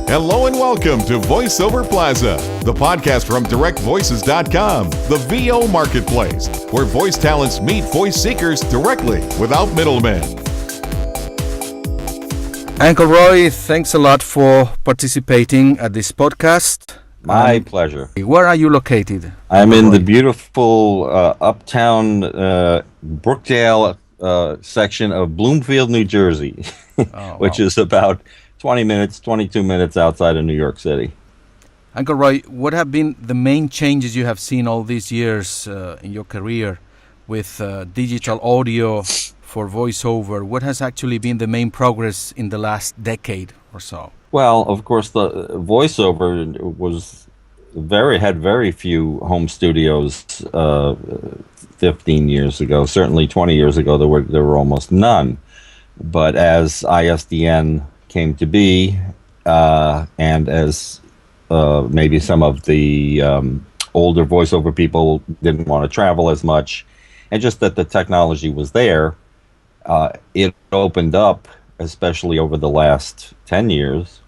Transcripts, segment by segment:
Hello and welcome to VoiceOver Plaza, the podcast from DirectVoices.com, the VO marketplace, where voice talents meet voice seekers directly without middlemen. Uncle Roy, thanks a lot for participating at this podcast. My pleasure. Where are you located? I'm in the beautiful uptown Brookdale section of Bloomfield, New Jersey, which is about 22 minutes outside of New York City. Uncle Roy, what have been the main changes you have seen all these years in your career with digital audio for voiceover? What has actually been the main progress in the last decade or so? Well, of course, the voiceover had very few home studios 15 years ago. Certainly 20 years ago, there were almost none. But as ISDN came to be, and as maybe some of the older voiceover people didn't want to travel as much, and just that the technology was there, it opened up, especially over the last 10 years,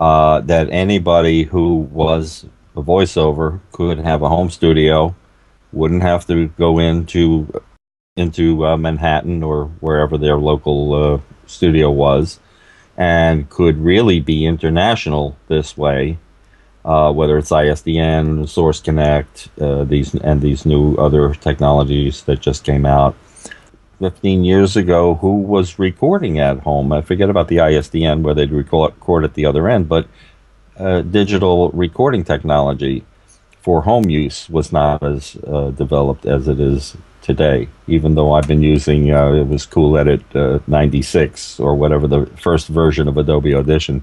that anybody who was a voiceover could have a home studio, wouldn't have to go into Manhattan or wherever their local studio was, and could really be international this way, whether it's ISDN, Source Connect, these new other technologies that just came out. 15 years ago, who was recording at home? I forget about the ISDN where they'd record at the other end, but digital recording technology for home use was not as developed as it is today, even though I've been using, it was Cool Edit 96 or whatever, the first version of Adobe Audition,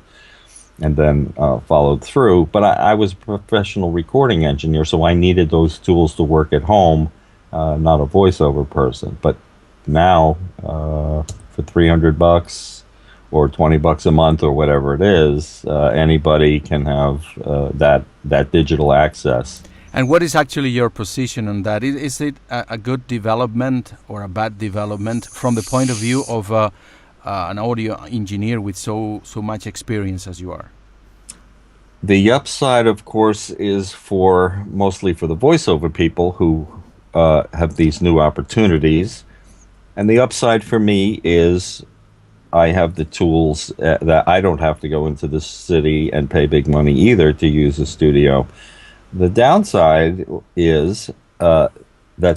and then followed through. But I was a professional recording engineer, so I needed those tools to work at home, not a voiceover person. But now, for $300 or $20 a month or whatever it is, anybody can have that digital access. And what is actually your position on that? Is it a good development or a bad development from the point of view of an audio engineer with so much experience as you are? The upside, of course, is mostly for the voiceover people who have these new opportunities. And the upside for me is I have the tools that I don't have to go into the city and pay big money either to use a studio. The downside is that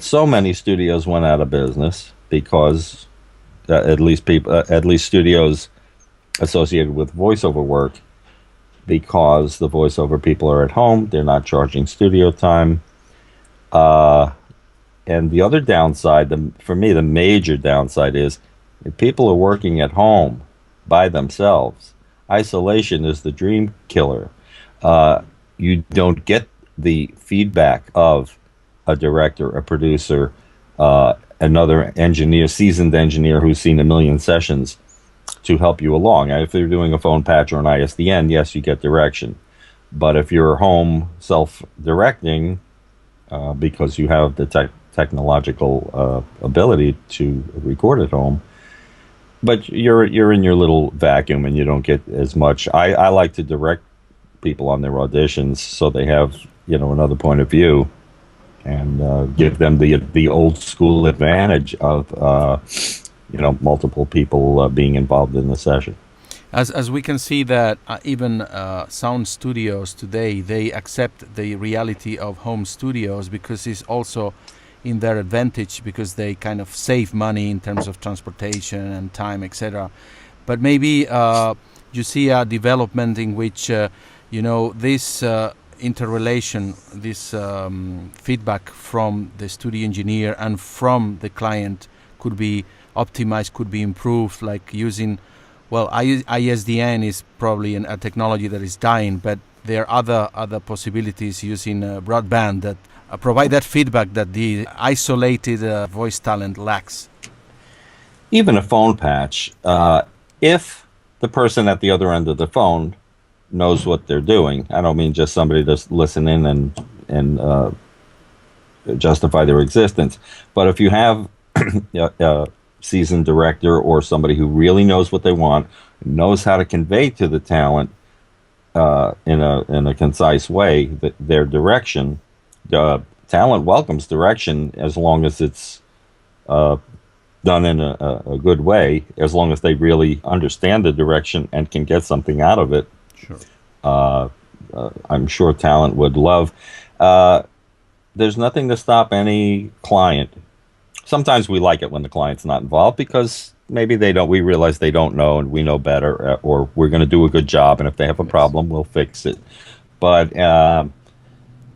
so many studios went out of business because at least studios associated with voiceover work, because the voiceover people are at home, they're not charging studio time. And the other downside, for me, the major downside is if people are working at home by themselves, isolation is the dream killer. You don't get the feedback of a director, a producer, another engineer, seasoned engineer who's seen a million sessions to help you along. If they're doing a phone patch or an ISDN, yes, you get direction. But if you're home self-directing, because you have the technological ability to record at home, but you're in your little vacuum and you don't get as much. I like to direct people on their auditions so they have another point of view, and give them the old school advantage of multiple people being involved in the session. As we can see that even sound studios today, they accept the reality of home studios because it's also in their advantage, because they kind of save money in terms of transportation and time, etc. But maybe you see a development in which this interrelation, this feedback from the studio engineer and from the client could be optimized, could be improved, like using, ISDN is probably a technology that is dying, but there are other possibilities using broadband that provide that feedback that the isolated voice talent lacks. Even a phone patch, if the person at the other end of the phone knows what they're doing. I don't mean just somebody just listen in and justify their existence. But if you have a seasoned director or somebody who really knows what they want, knows how to convey to the talent in a concise way their direction. Talent welcomes direction as long as it's done in a good way, as long as they really understand the direction and can get something out of it. Sure. I'm sure talent would love. There's nothing to stop any client. Sometimes we like it when the client's not involved because maybe we realize they don't know and we know better, or we're going to do a good job, and if they have a problem, we'll fix it. But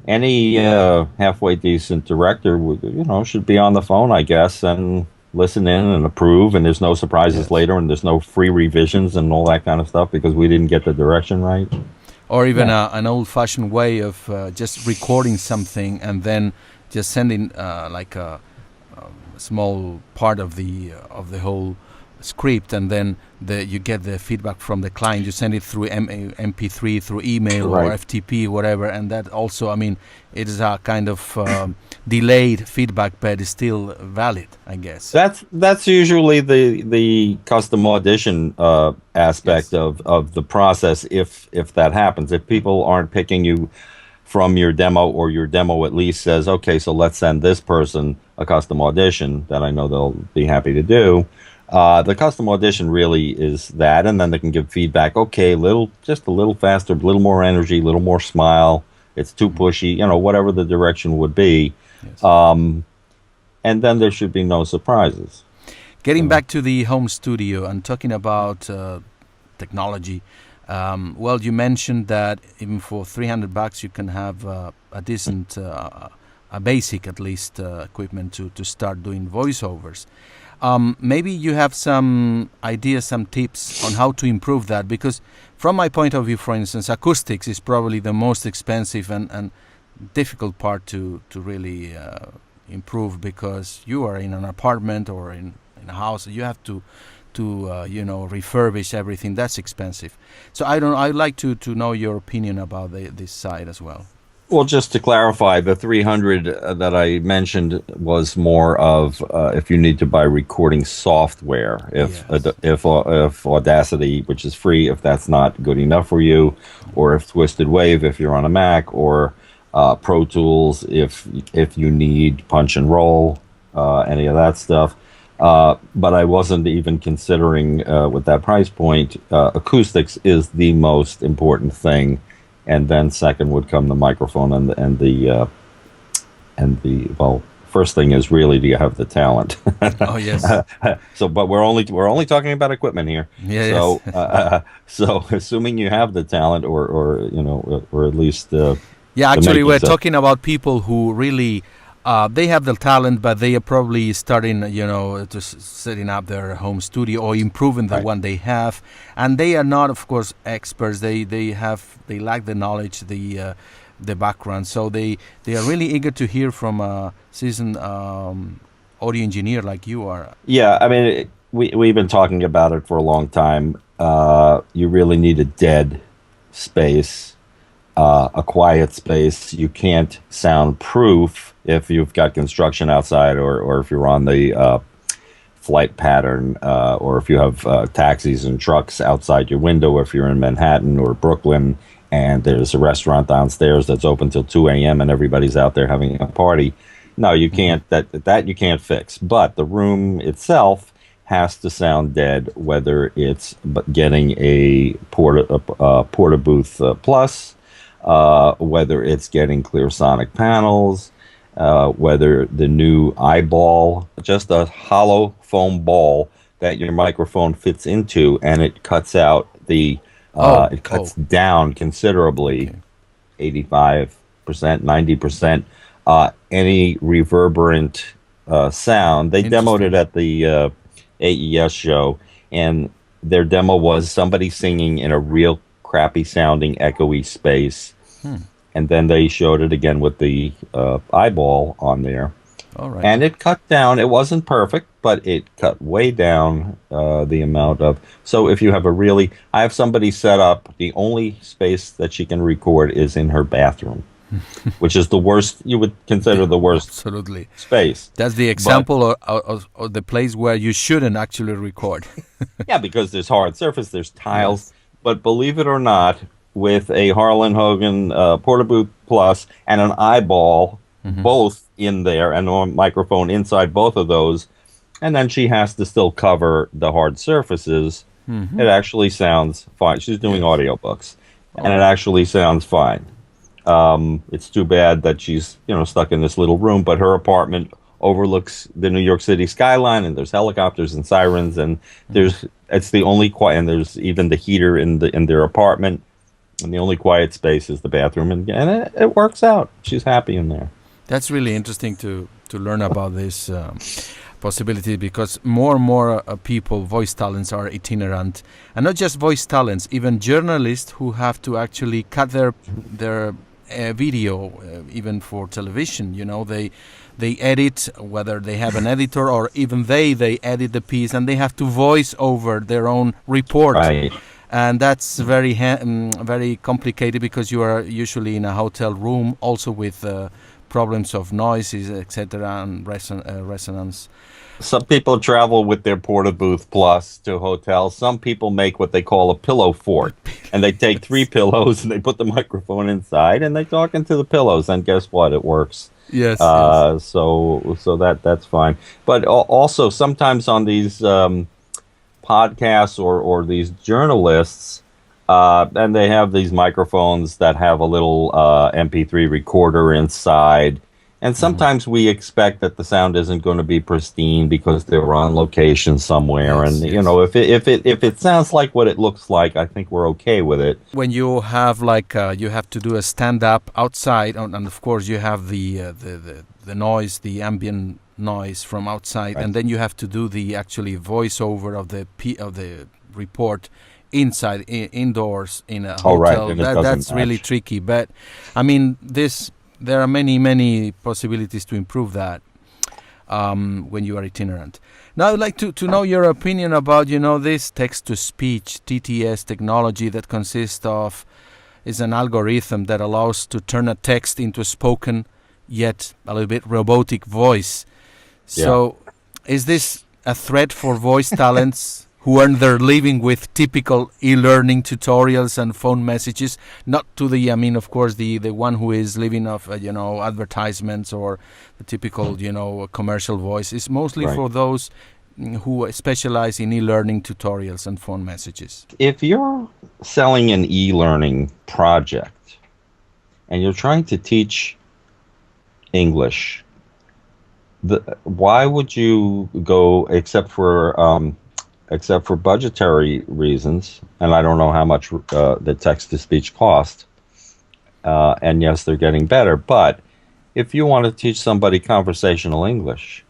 any halfway decent director should be on the phone, I guess, and listen in and approve, and there's no surprises later, and there's no free revisions and all that kind of stuff because we didn't get the direction right. Or even an old-fashioned way of just recording something and then just sending like a small part of the whole script, and then you get the feedback from the client. You send it through MP3, through email, right, or FTP, whatever, and that also, I mean, it is a kind of delayed feedback, but it's still valid, I guess. That's usually the custom audition aspect of the process. If that happens, if people aren't picking you from your demo, or your demo at least says, okay, so let's send this person a custom audition, that I know they'll be happy to do. The custom audition really is that, and then they can give feedback. Okay, just a little faster, a little more energy, a little more smile. It's too pushy, whatever the direction would be. Yes. And then there should be no surprises. Getting back to the home studio and talking about technology, well, you mentioned that even for $300 you can have a decent, a basic at least equipment to start doing voiceovers. Maybe you have some ideas, some tips on how to improve that, because from my point of view, for instance, acoustics is probably the most expensive and difficult part to really improve, because you are in an apartment or in a house. You have to refurbish everything. That's expensive. So I'd like to know your opinion about this side as well. Well, just to clarify, the 300 that I mentioned was more of if you need to buy recording software. If Audacity, which is free, if that's not good enough for you, or if Twisted Wave, if you're on a Mac, or Pro Tools, if you need Punch and Roll, any of that stuff. But I wasn't even considering with that price point. Acoustics is the most important thing. And then second would come the microphone and the first thing is really, do you have the talent? Oh yes. But we're only talking about equipment here. Yeah. So Yes. So assuming you have the talent, or at least actually we're talking about people who really they have the talent, but they are probably starting, just setting up their home studio or improving the one they have, and they are not, of course, experts. They lack the knowledge, the background. So they are really eager to hear from a seasoned audio engineer like you are. Yeah, I mean, we've been talking about it for a long time. You really need a dead space. A quiet space. You can't soundproof if you've got construction outside, or if you're on the flight pattern, or if you have taxis and trucks outside your window, if you're in Manhattan or Brooklyn and there's a restaurant downstairs that's open till 2 a.m. and everybody's out there having a party. No, you can't. That you can't fix. But the room itself has to sound dead, whether it's getting a Porta Booth Plus, whether it's getting clear sonic panels, whether the new eyeball, just a hollow foam ball that your microphone fits into, and it cuts out it cuts down considerably, 85%, 90%, any reverberant sound. They demoed it at the AES show, and their demo was somebody singing in a real crappy sounding echoey space. And then they showed it again with the eyeball on there. All right. And it cut down. It wasn't perfect, but it cut way down the amount of... So if you have I have somebody set up, the only space that she can record is in her bathroom, which is the worst, you would consider the worst absolutely space. That's the example of the place where you shouldn't actually record. Yeah, because there's hard surface, there's tiles. Yes. But believe it or not, with a Harlan Hogan Portabooth Plus and an eyeball, both in there, and a microphone inside both of those. And then she has to still cover the hard surfaces. It actually sounds fine. She's doing audiobooks, and it actually sounds fine. It's too bad that she's, stuck in this little room, but her apartment overlooks the New York City skyline, and there's helicopters and sirens, and it's the only quiet, and there's even the heater in their apartment, and the only quiet space is the bathroom, and it works out. She's happy in there. That's really interesting to learn about this possibility, because more and more people, voice talents, are itinerant, and not just voice talents, even journalists who have to actually cut their video, even for television. They edit, whether they have an editor or even they edit the piece, and they have to voice over their own report. Right. And that's very complicated, because you are usually in a hotel room, also with problems of noises, etc., and resonance. Some people travel with their Portabooth Plus to hotels. Some people make what they call a pillow fort, and they take 3 pillows and they put the microphone inside and they talk into the pillows. And guess what? It works. Yes. So that's fine. But also sometimes on these podcasts or these journalists, and they have these microphones that have a little MP3 recorder inside. And sometimes we expect that the sound isn't going to be pristine because they're on location somewhere. Yes, if it sounds like what it looks like, I think we're okay with it. When you have you have to do a stand-up outside, and of course you have the noise, the ambient noise from outside, right. And then you have to do the actually voiceover of the report inside, indoors in a hotel. Right. That's really tricky. But I mean, there are many possibilities to improve that when you are itinerant. Now, I'd like to know your opinion about, this text-to-speech, TTS technology that is an algorithm that allows to turn a text into a spoken, yet a little bit robotic voice. So, is this a threat for voice talents who earn their living with typical e-learning tutorials and phone messages? Not to of course, the one who is living off, advertisements or the typical, commercial voice. It's mostly for those who specialize in e-learning tutorials and phone messages. If you're selling an e-learning project and you're trying to teach English, why would you go, except for budgetary reasons, and I don't know how much the text-to-speech cost, and yes, they're getting better, but if you want to teach somebody conversational English,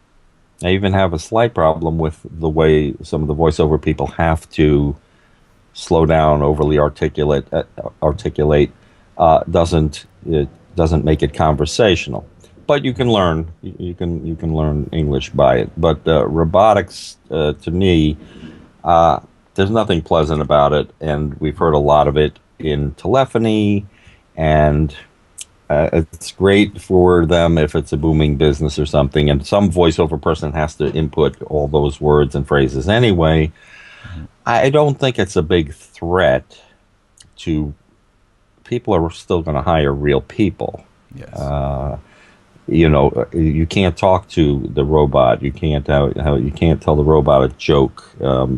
I even have a slight problem with the way some of the voiceover people have to slow down, overly articulate, doesn't make it conversational. But you can learn, you can learn English by it. But robotics, to me, there's nothing pleasant about it, and we've heard a lot of it in telephony, and it's great for them if it's a booming business or something, and some voiceover person has to input all those words and phrases anyway. I don't think it's a big threat to people are still going to hire real people. Yes. You can't talk to the robot. You can't tell the robot a joke. Our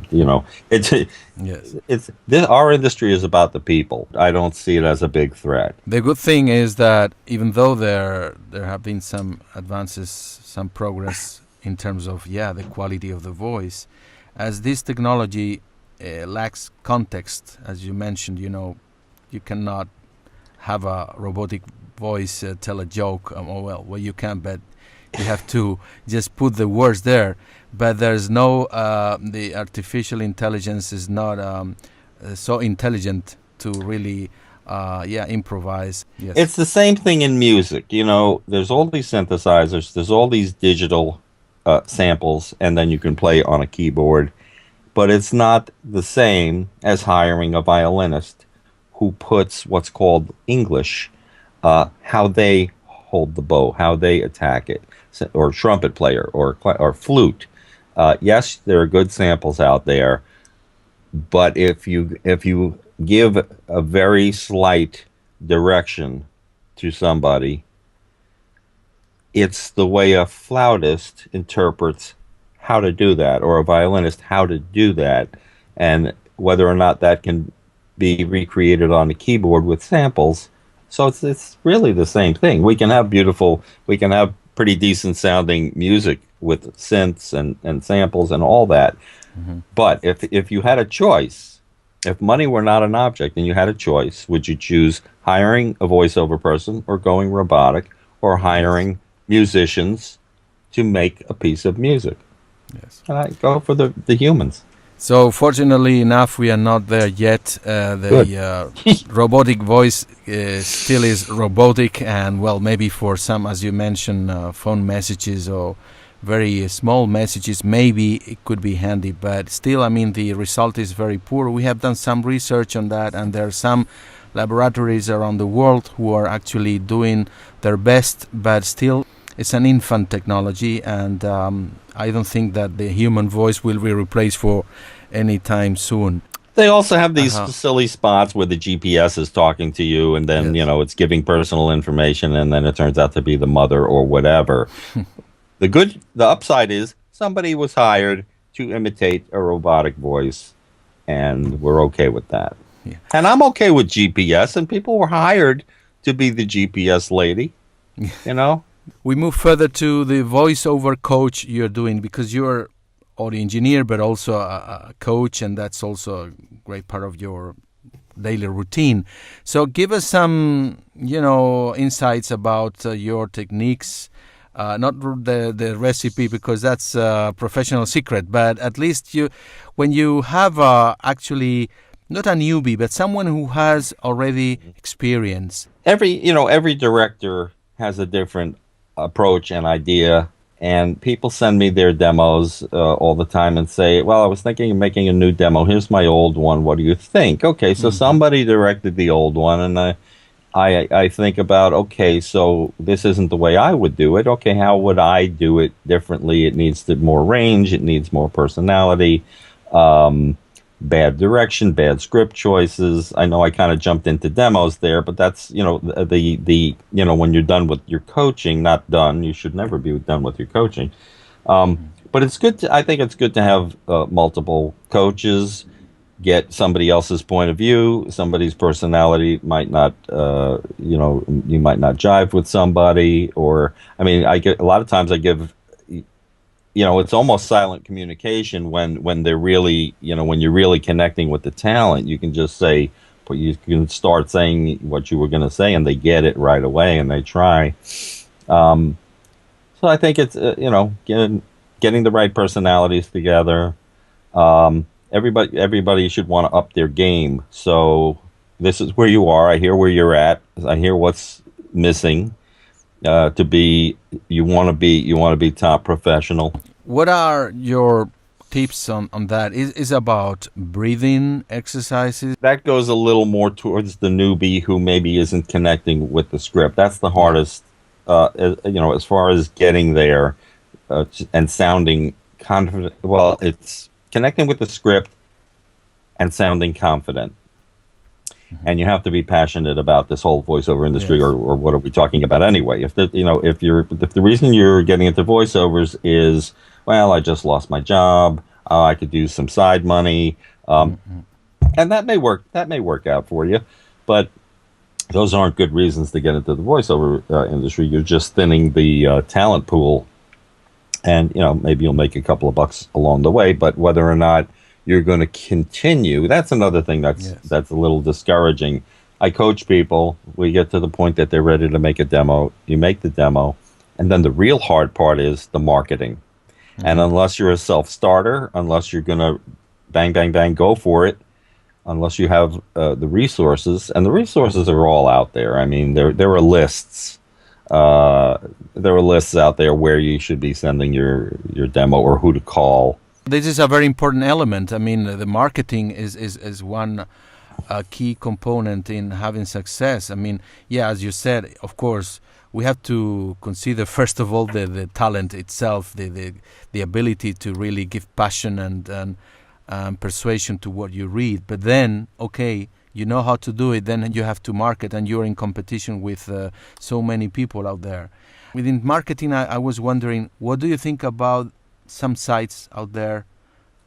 industry is about the people. I don't see it as a big threat. The good thing is that even though there have been some advances, some progress in terms of the quality of the voice, as this technology lacks context, as you mentioned, you cannot have a robotic voice tell a joke. You can, but you have to just put the words there. But there's no the artificial intelligence is not so intelligent to really improvise. Yes. It's the same thing in music. There's all these synthesizers, there's all these digital samples, and then you can play on a keyboard, but it's not the same as hiring a violinist who puts what's called English, how they hold the bow, how they attack it, or trumpet player, or flute. Yes, there are good samples out there, but if you give a very slight direction to somebody, it's the way a flautist interprets how to do that, or a violinist how to do that, and whether or not that can be recreated on a keyboard with samples. So it's really the same thing. We can have pretty decent sounding music with synths and samples and all that. Mm-hmm. But if you had a choice, if money were not an object and you had a choice, would you choose hiring a voiceover person or going robotic, or hiring musicians to make a piece of music? Yes. And I go for the humans. So fortunately enough, we are not there yet. Robotic voice still is robotic, and well, maybe for some, as you mentioned, phone messages or very small messages, maybe it could be handy, but still, I mean, the result is very poor. We have done some research on that, and there are some laboratories around the world who are actually doing their best, but still it's an infant technology, and I don't think that the human voice will be replaced for any time soon. They also have these silly spots where the GPS is talking to you, and then, Yes. it's giving personal information, and then it turns out to be the mother or whatever. The upside is somebody was hired to imitate a robotic voice, and we're okay with that. Yeah. And I'm okay with GPS, and people were hired to be the GPS lady, We move further to the voiceover coach you're doing, because you're audio engineer but also a coach, and that's also a great part of your daily routine. So give us some, insights about your techniques. Not the recipe, because that's a professional secret, but at least when you have actually not a newbie, but someone who has already experience. Every director has a different approach and idea, and people send me their demos all the time and say, well, I was thinking of making a new demo. Here's my old one. What do you think? Okay, so somebody directed the old one, and I think about, okay, so this isn't the way I would do it. Okay, how would I do it differently? It needs more range. It needs more personality. Bad direction, bad script choices. I know I kind of jumped into demos there, but that's, when you're done with your coaching, not done. You should never be done with your coaching. But I think it's good to have multiple coaches, get somebody else's point of view. Somebody's personality might not, you might not jive with somebody, or, a lot of times I give, it's almost silent communication when they're really, when you're really connecting with the talent. You can just say, but you can start saying what you were going to say, and they get it right away, and they try. So I think it's, getting the right personalities together. Everybody should want to up their game. So this is where you are. I hear where you're at. I hear what's missing. You want to be top professional. What are your tips on that? Is about breathing exercises? That goes a little more towards the newbie who maybe isn't connecting with the script. That's the hardest, as far as getting there and sounding confident. Well, it's connecting with the script and sounding confident. And you have to be passionate about this whole voiceover industry, Yes. or what are we talking about anyway? If the reason you're getting into voiceovers is, well, I just lost my job, I could use some side money, and that may work out for you, but those aren't good reasons to get into the voiceover industry. You're just thinning the talent pool, and maybe you'll make a couple of bucks along the way, but whether or not you're going to continue, that's another thing that's a little discouraging. I coach people. We get to the point that they're ready to make a demo. You make the demo, and then the real hard part is the marketing. Mm-hmm. And unless you're a self-starter, unless you're going to bang, bang, bang, go for it, unless you have the resources, and the resources are all out there. There are lists. There are lists out there where you should be sending your demo, or who to call. This is a very important element. The marketing is one key component in having success. As you said, of course, we have to consider first of all the talent itself, the ability to really give passion and persuasion to what you read. But then, okay, you know how to do it, then you have to market, and you're in competition with so many people out there. Within marketing, I was wondering, what do you think about some sites out there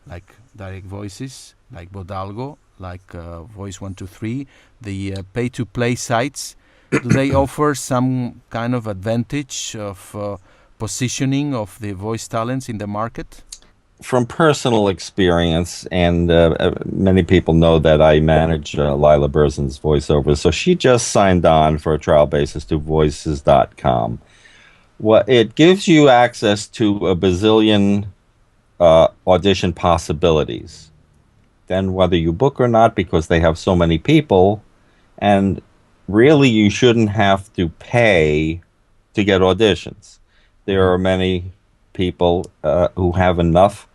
like Direct Voices, like Bodalgo, like Voice123, the pay-to-play sites? Do they offer some kind of advantage of positioning of the voice talents in the market? From personal experience, and many people know that I manage Lila Berzin's voiceovers, so she just signed on for a trial basis to voices.com. Well, it gives you access to a bazillion audition possibilities. Then whether you book or not, because they have so many people, and really you shouldn't have to pay to get auditions. There are many people who have enough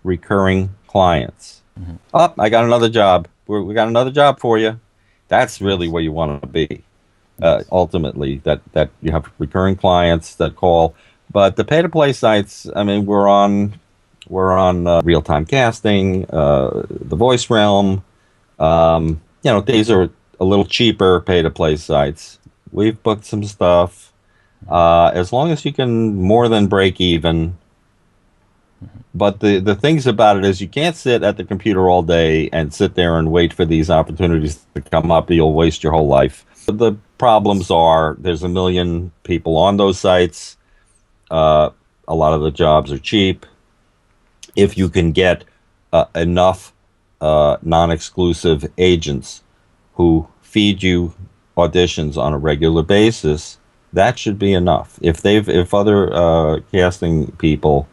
recurring clients. Mm-hmm. Oh, I got another job. We got another job for you. That's really where you want to be. Ultimately, that you have recurring clients that call. But the pay-to-play sites, I mean, we're on real-time casting, the Voice Realm. These are a little cheaper pay-to-play sites. We've booked some stuff. As long as you can more than break even. But the things about it is you can't sit at the computer all day and sit there and wait for these opportunities to come up. You'll waste your whole life. The problems are there's a million people on those sites. A lot of the jobs are cheap. If you can get enough non-exclusive agents who feed you auditions on a regular basis, that should be enough. If other casting people,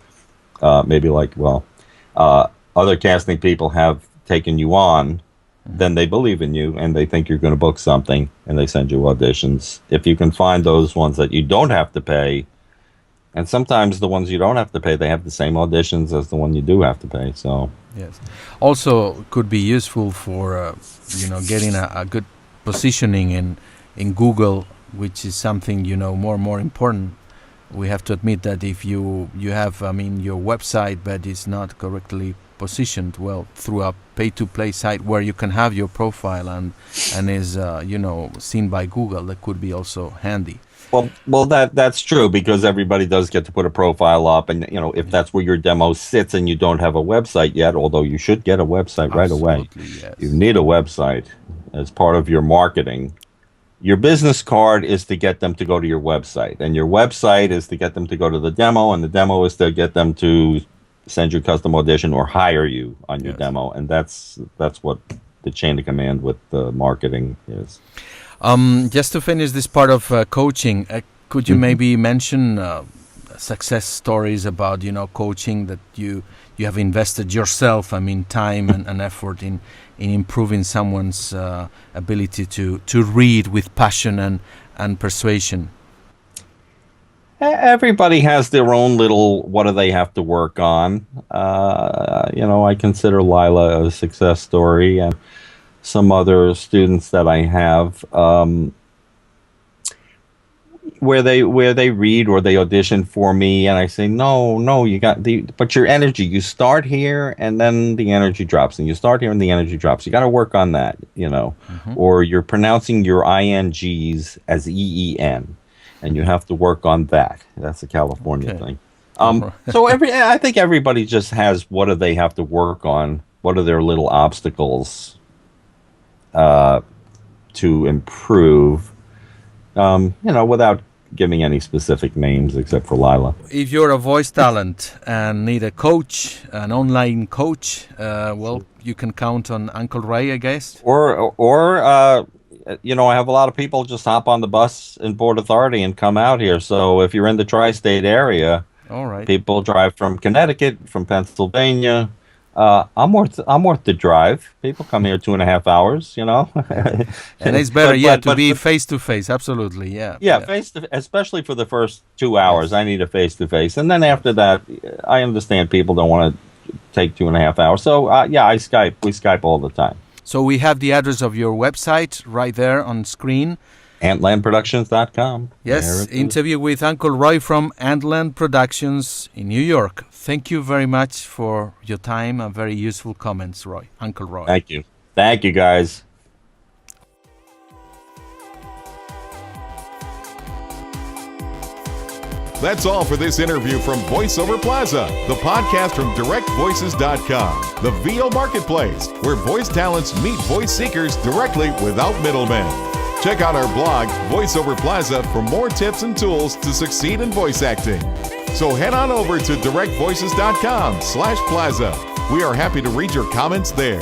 other casting people have taken you on, then they believe in you and they think you're going to book something and they send you auditions. If you can find those ones that you don't have to pay, and sometimes the ones you don't have to pay, they have the same auditions as the one you do have to pay. So yes, also could be useful for getting a good positioning in Google, which is something more and more important. We have to admit that if you have your website but it's not correctly positioned well through a pay-to-play site where you can have your profile and is seen by Google, that could be also handy. Well, that's true, because everybody does get to put a profile up, and if that's where your demo sits and you don't have a website yet, although you should get a website right away. Yes. You need a website as part of your marketing. Your business card is to get them to go to your website, and your website is to get them to go to the demo, and the demo is to get them to send you a custom audition or hire you on your demo, and that's what the chain of command with the marketing is. Just to finish this part of coaching, could you maybe mention success stories about coaching that you have invested yourself, time and effort in improving someone's ability to read with passion and persuasion? Everybody has their own little what do they have to work on. I consider Lila a success story, and some other students that I have where they read or they audition for me, and I say no, you got but your energy, you start here and then the energy drops, and you start here and the energy drops. You got to work on that, or you're pronouncing your INGs as EEN, and you have to work on that. That's a California thing. So I think everybody just has what do they have to work on, what are their little obstacles to improve, without giving any specific names except for Lila. If you're a voice talent and need a coach, an online coach, you can count on Uncle Ray, I guess. Or I have a lot of people just hop on the bus in Port Authority and come out here. So if you're in the tri-state area, all right, people drive from Connecticut, from Pennsylvania. I'm worth the drive. People come here 2.5 hours, and it's better, to be face to face. Absolutely, yeah. Face to, especially for the first 2 hours, I need a face to face, and then after that, I understand people don't want to take 2.5 hours. So I Skype. We Skype all the time. So we have the address of your website right there on screen. AntlandProductions.com. Yes, interview with Uncle Roy from Antland Productions in New York. Thank you very much for your time and very useful comments, Roy. Uncle Roy. Thank you. Thank you, guys. That's all for this interview from VoiceOver Plaza, the podcast from directvoices.com, the VO Marketplace, where voice talents meet voice seekers directly without middlemen. Check out our blog, VoiceOver Plaza, for more tips and tools to succeed in voice acting. So head on over to directvoices.com/plaza. We are happy to read your comments there.